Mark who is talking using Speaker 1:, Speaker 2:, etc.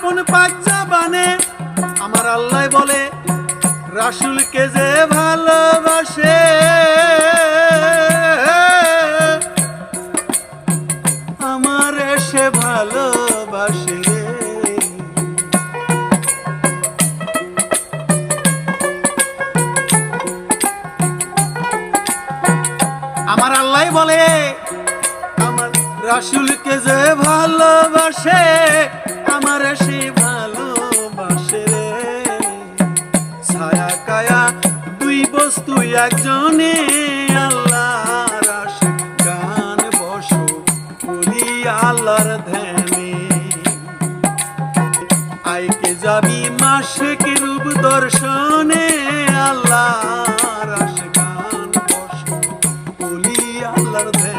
Speaker 1: আপন পাক জবানে আমার আল্লাহ বলে রাসূলকে যে ভালোবাসে আমার সে ভালোবাসে রে। আমার আল্লাহ বলে আমার রাসূলকে যে ভালোবাসে আমার সে ভালোবাসে রে। ছায়া কায়া দুই বস্তু একজনে আল্লাহর আশিক গান বসো বলি আল্লাহর ধ্যানে। আইকে যাবি মাশিক রূপ দর্শনে আল্লাহর আশিক গান বসো বলি আল্লাহর ধ্যানে।